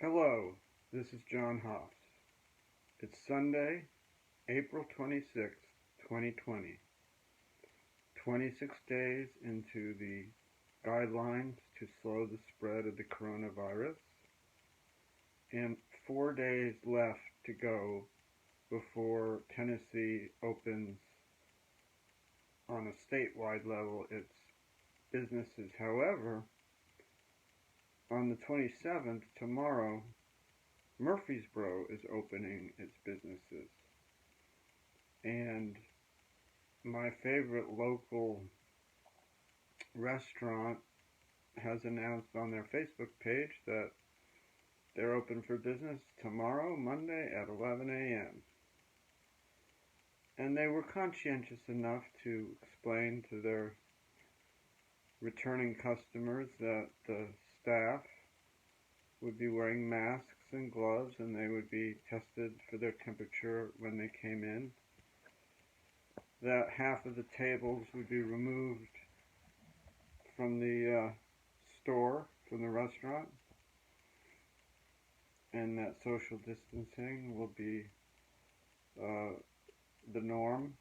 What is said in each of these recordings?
Hello, this is John Hoff. It's Sunday, April 26th, 2020. 26 days into the guidelines to slow the spread of the coronavirus, and 4 days left to go before Tennessee opens on a statewide level its businesses. However, on the 27th, tomorrow, Murfreesboro is opening its businesses. And my favorite local restaurant has announced on their Facebook page that they're open for business tomorrow, Monday at 11 a.m. And they were conscientious enough to explain to their returning customers that the staff would be wearing masks and gloves, and they would be tested for their temperature when they came in. That half of the tables would be removed from the store, from the restaurant, and that social distancing will be the norm.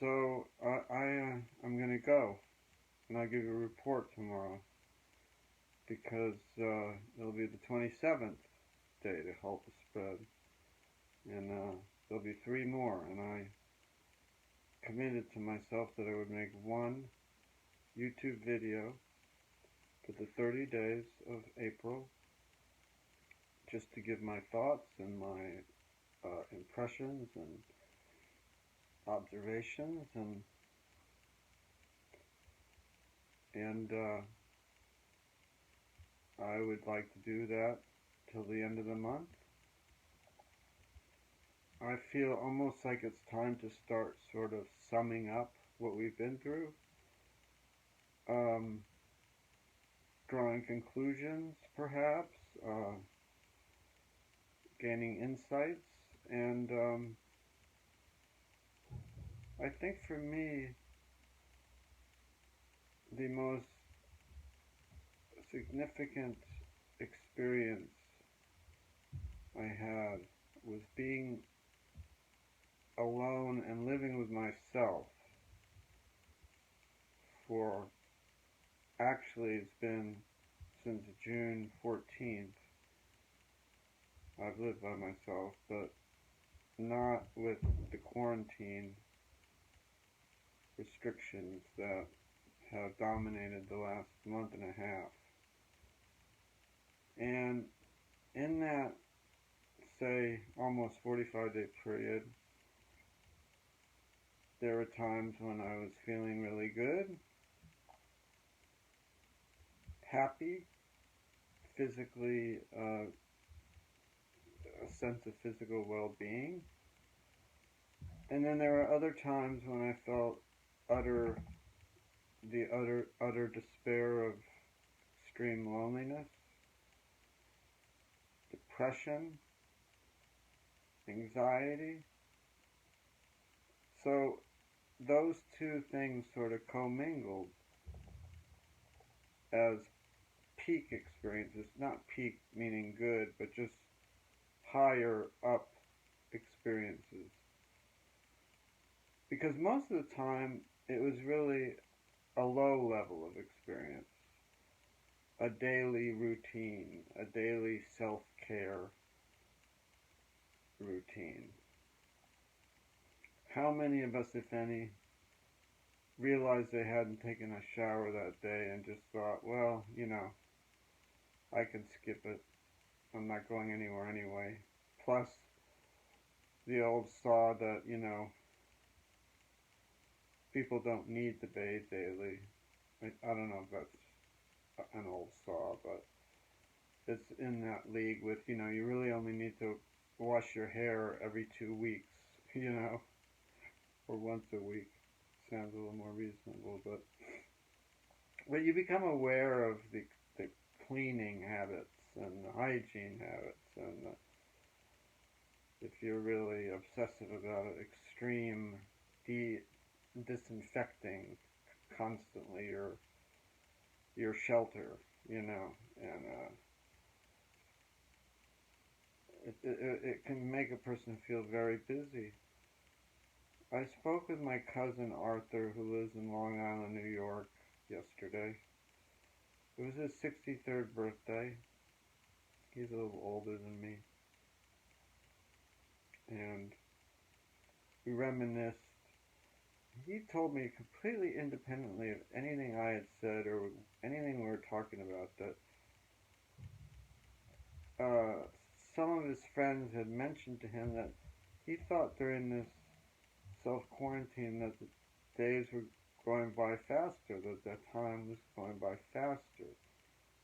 So I'm going to go, and I'll give you a report tomorrow, because it'll be the 27th day to halt the spread, and there'll be 3 more, and I committed to myself that I would make one YouTube video for the 30 days of April, just to give my thoughts and my impressions and observations, and I would like to do that till the end of the month. I feel almost like it's time to start sort of summing up what we've been through, drawing conclusions perhaps, gaining insights, and I think for me the most significant experience I had was being alone and living with myself for, actually it's been since June 14th. I've lived by myself, but not with the quarantine restrictions that have dominated the last month and a half. And in that, say, almost 45-day period, there were times when I was feeling really good, happy, physically, a sense of physical well-being. And then there were other times when I felt utter despair of extreme loneliness, depression, anxiety. So those two things sort of commingled as peak experiences, not peak meaning good, but just higher up experiences. Because most of the time it was really a low level of experience, a daily routine, a daily self-care routine. How many of us, if any, realized they hadn't taken a shower that day and just thought, well, you know, I can skip it, I'm not going anywhere anyway. Plus the old saw that, you know, people don't need to bathe daily. I don't know if that's an old saw, but it's in that league with, you know, you really only need to wash your hair every 2 weeks, you know, or once a week. Sounds a little more reasonable, but when you become aware of the cleaning habits and the hygiene habits, and if you're really obsessive about it, extreme disinfecting constantly your shelter, you know, and it can make a person feel very busy. I spoke with my cousin Arthur, who lives in Long Island, New York, yesterday. It was his 63rd birthday. He's a little older than me. And we reminisced. He told me completely independently of anything I had said or anything we were talking about that some of his friends had mentioned to him that he thought during this self-quarantine that the days were going by faster, that the time was going by faster.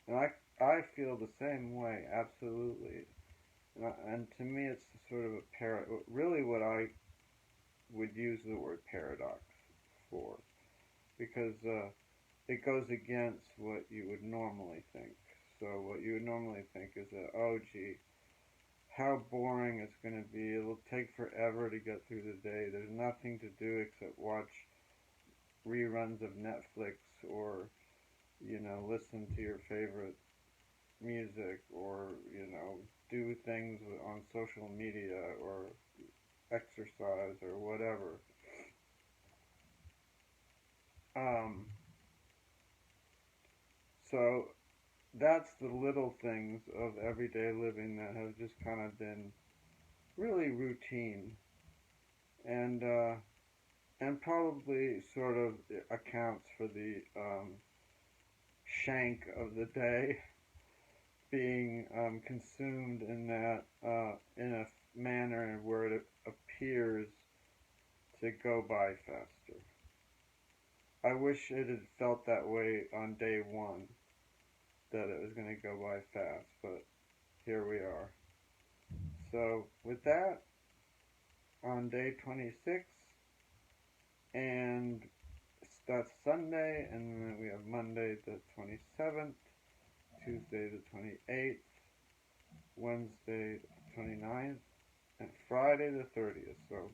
And I feel the same way, absolutely. And to me it's sort of really what I would use the word paradox for, because it goes against what you would normally think. So what you would normally think is that, oh gee, how boring it's going to be. It'll take forever to get through the day. There's nothing to do except watch reruns of Netflix or, listen to your favorite music or, do things on social media or exercise or whatever. So that's the little things of everyday living that have just kind of been really routine, and probably sort of accounts for the shank of the day being consumed in that in a manner where it appears to go by faster. I wish it had felt that way on day one, that it was going to go by fast, but here we are. So with that, on day 26, and that's Sunday, and then we have Monday the 27th, Tuesday the 28th, Wednesday the 29th, and Friday the 30th. So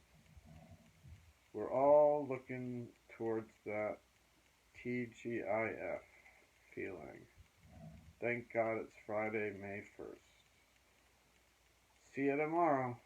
we're all looking towards that TGIF feeling. Thank God it's Friday, May 1st. See you tomorrow.